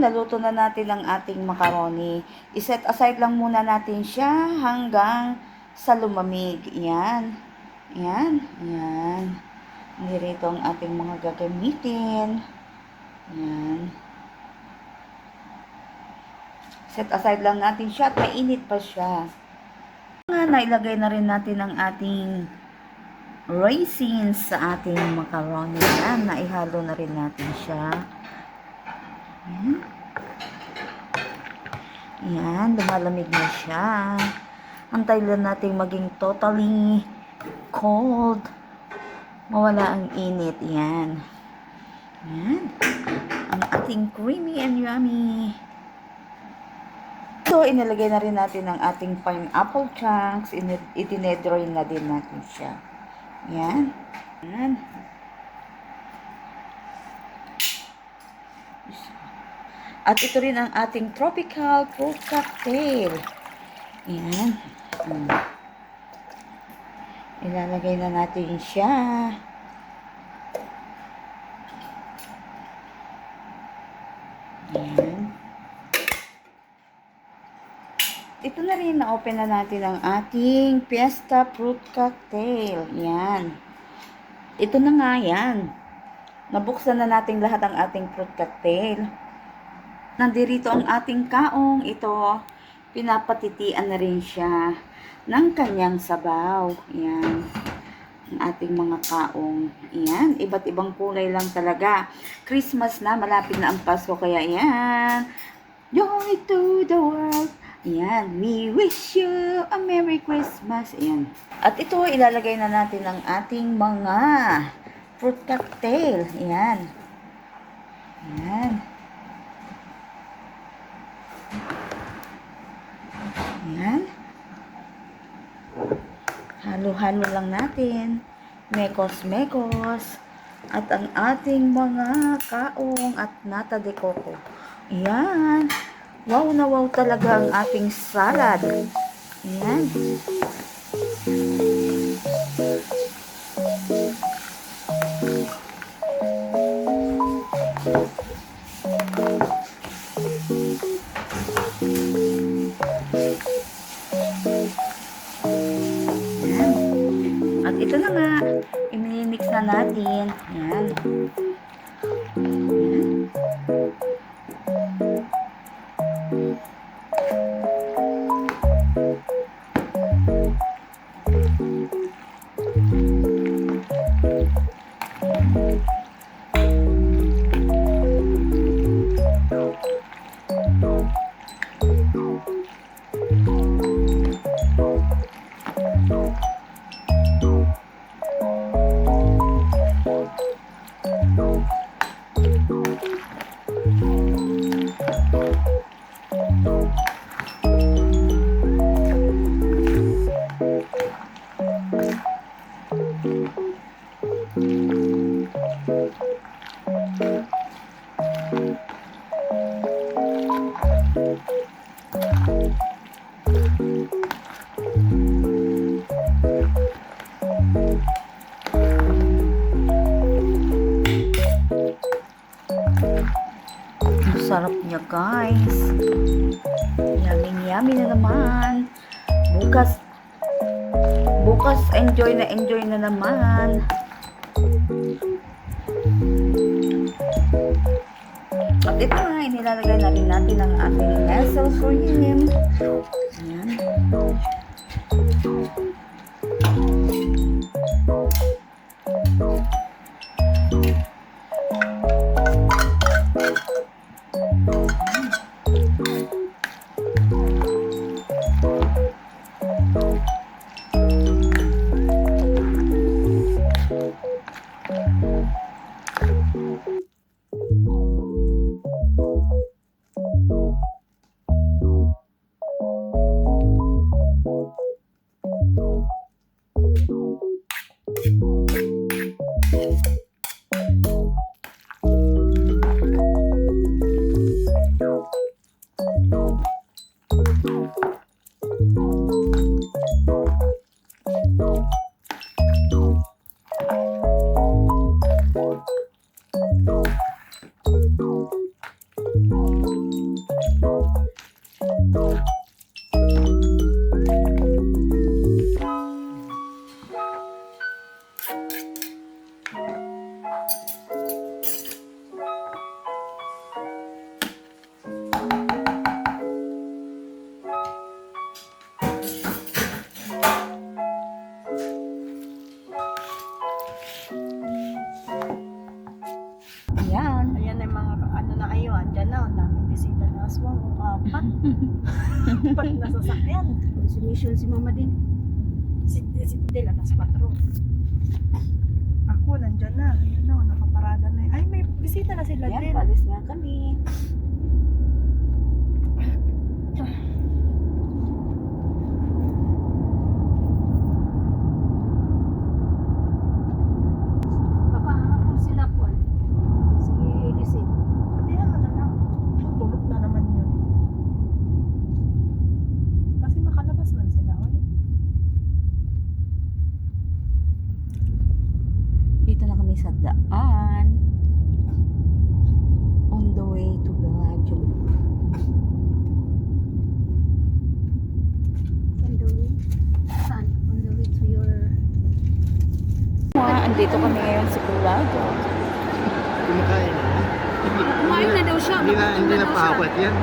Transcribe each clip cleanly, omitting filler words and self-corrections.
Naluto na natin ang ating macaroni. I-set aside lang muna natin siya hanggang sa lumamig. Yan. Yan. Yan. Nirito ang ating mga gagamitin. Yan. Set aside lang natin siya at mainit pa siya. Nailagay na rin natin ang ating raisins sa ating macaroni. Yan. Naihalo na rin natin siya. Yan. Yan, lumalamig na siya. Antayin lang natin maging totally cold. Mawala ang init. Yan. Yan. Ang ating creamy and yummy. So, inilagay na rin natin ang ating pineapple chunks. Itinedroy na din natin siya. Yan. Yan. At ito rin ang ating tropical fruit cocktail. Yan. Ilalagay na natin siya. Yan. Ito na rin, na-open na natin ang ating Fiesta fruit cocktail. Yan. Ito na nga yan. Nabuksan na natin lahat ang ating fruit cocktail. Nandirito ang ating kaong. Ito, pinapatitian na rin siya ng kanyang sabaw. Yan. Ang ating mga kaong. Yan. Iba't ibang kulay lang talaga. Christmas na. Malapit na ang Pasko. Kaya yan. Joy to the world. Yan. We wish you a Merry Christmas. Yan. At ito, ilalagay na natin ang ating mga fruit cocktail. Yan. Yan. Yan. Halo-halo lang natin. Mekos-mekos. At ang ating mga kaong at nata de coco. Yan. Wow na wow talaga ang ating salad. Yan. At ito na nga, i-mix na natin. Yan. Sarap niya, guys. Yummy na naman. Bukas enjoy na naman. At ito nga, inilalagay na rin natin ang ating nestle cream. Ayan. Pag nasasakyan. Si Mission, si Mama din. Si Fidel, alas 4. Ako, nandyan na. Ayun na, nakaparada na. Ay, may bisita na sila Yan, din. palis nga kami. Baka hapon sila po. Si Elisib. Sabihan mo na lang. Tulog na naman yun. Kasi makalabas man sila. Oy. Dito na kami sa daan. On the way to Bellagio. On the way. Saan? On the way to your... Andito kami ngayon sa Bellagio. Kumakain. Kumain na daw siya. Hindi na paawat yan.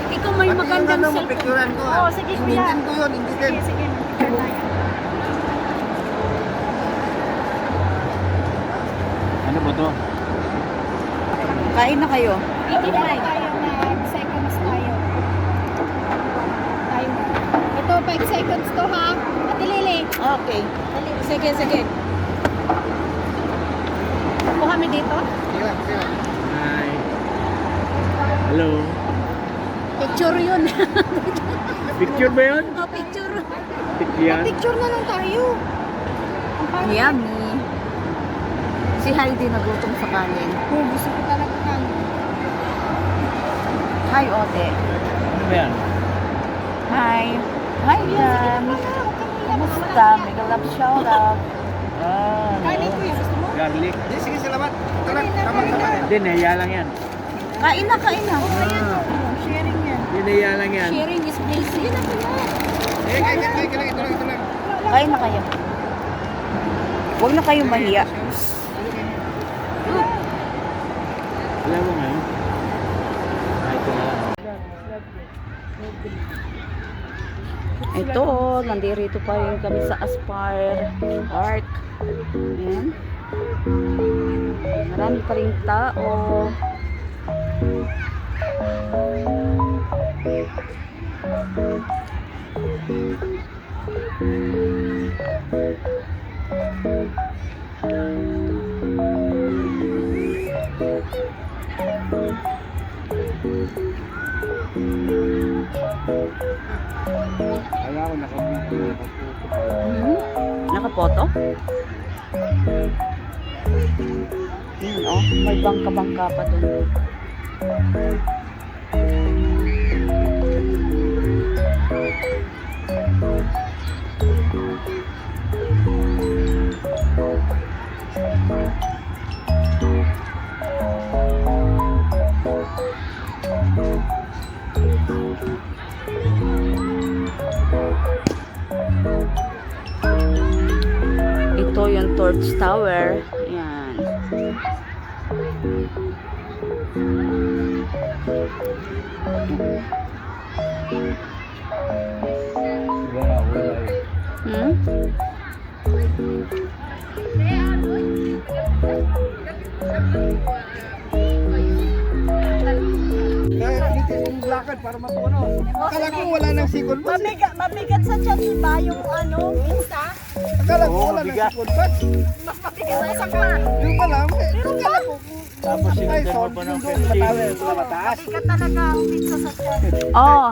Ikaw may magandang Ano mo, cellphone. picturean ko. Oo, sige, kuya. Hindi ko yun, hindi din. Sige, sige. Mag-picture tayo. Ano ba to? Kain na kayo. Hindi Tayo na. nag-seconds tayo. Tayo. Ito, 5 seconds to ha. Ate Lili. Okay. Sige, sige. Ako kami dito. Sige lang, sige lang. Hi. Hello. Picture yun. Picture ba yun? Oh, picture. Picture. Picture na lang tayo. Yummy. Si Heidi nagutom sa kanin. Oh, gusto ko talaga kami. Hi, Ote. Ano ba yan? Hi. Hi, Jam. Kamusta? Mega love shout out. Kanin ko yan. Gusto mo? Garlic. Hindi, sige, salamat. Tara, tama. Hindi, nahiya lang yan. Kain na, kain na. Sharing yan. Hindi, nahiya lang yan. Sharing is blessing. Yun ako yan. Ito lang. Kain na kayo. Huwag na kayong mahiya. Alam mo nga. Ito na lang. Ito, nandirito pa rin kami sa Aspire Park. Ayan. Marami pa rin tao. Kaya ako nakaputo. Nakapoto? Yun, oh. May bangka-bangka pa dun. Ito yung Torch Tower. Yan. Diba nga, wala eh. Hmm? Kaya pinitin yung lakad para matuno. Akala ko wala nang sikon bus. Mabigat sa chat, diba? Yung Insta. Akala ko wala nang sikon bus. Mas mabigat sa sakman. Yung pala, akala ko. Tapos sinundan mo pa ng fencing. Mataas. Mabigat talaga ang pizza sa chat. Oh.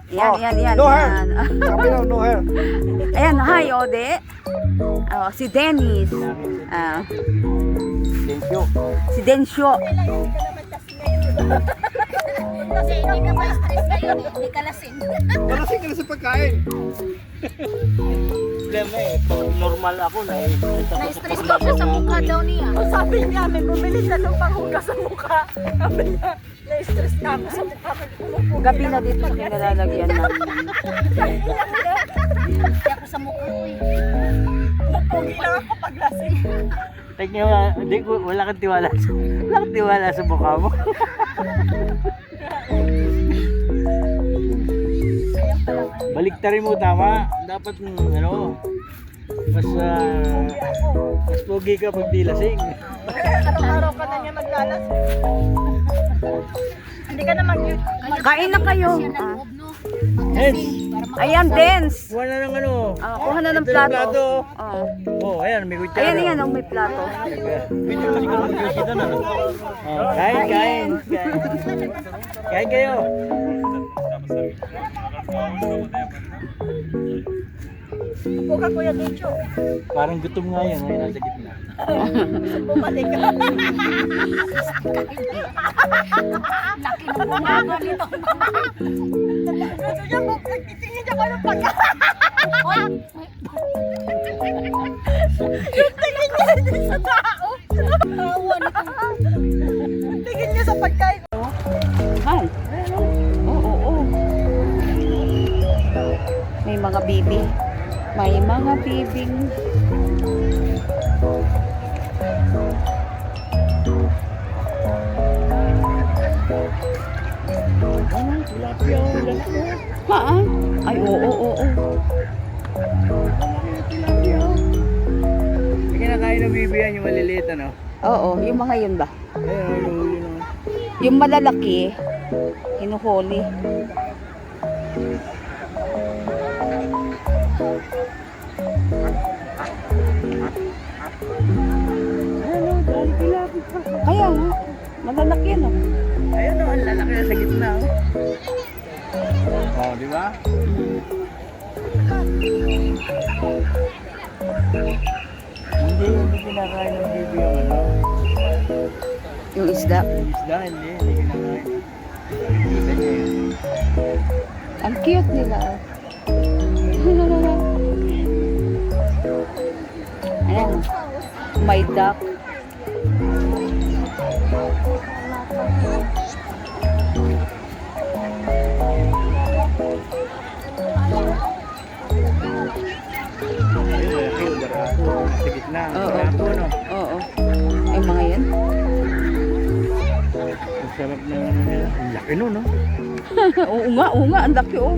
Yan. No hair. Yan. Sabi daw, no hair. Ayan, hi, Ode. Oh, si Dennis. Ah, Thank you. si Densyo. Kasi hindi ka ma-stress ngayon eh. Hindi ka lasing. Malasing ka na sa pagkain. Problema eh, pag normal ako na eh. Na-stress ka siya sa mukha daw niya. Sabi niya, may bumili na ng panghugas sa mukha. Sabi niya, na-stress na ako sa mukha. Gabi na dito sa kinalalagyan namin. Hindi ako sa mukha ko eh. Pugi lang ako paglasing. Tingnan mo, hindi ko, wala kang tiwala. Wala kang tiwala sa mukha mo. Baliktarin mo, tama. Dapat, mas pogi ka pag di lasing. Araw-araw ka na niya maglalasing. Hindi ka na mag-yun. Kain na kayo. Siya ng Ah. loob, no? Hens, Ayan, dance. kuha na ng ano. Kuha na ng Ito yung plato. plato. Oh. Oh, ayan, may kutsara. Ayan, ayan, oh, may plato. Video kasi ka mag-iusita na. Oh, kain, kain. Kain kayo. Upo ka, Kuya Lucho. Parang gutom nga yan, ay nasa gitna. Bumalik ka. Laki ng bunga nito. Gusto niya po, nagtitingin niya ko ng pagka. Oy, Yung tingin niya hindi sa tao. awa nito. Yung tingin niya sa pagkain. Han. Oo, oo. May mga bibi. May mga bibing. Tilapia, tilapia. Ha? Ay, oo, oo, oo. Tilapia. Hindi kinakain ng bibiyan yung maliliit, ano? Oo, yung mga yun ba? Ayun, ayun, huli naman. Yung malalaki, hinuhuli. Ano, dahil tilapia. Kaya nga, malalaki yan. Oh. Ayun, oh, ang lalaki na sa gitna, oh. Oh, di ba? Hindi kinakain ng bibi yung ano. Yung isda. Yung isda, hindi kinakain. Nakikita niya yun. Ang cute nila. Oh. Ayan. May duck. Ayun, malaki yung barako. Sa gitna, ang Oo. barako, no? Oo. Ay, mga yan. Ang sarap ng ano nila. Ang laki nun, no? Oo nga, ang laki oh.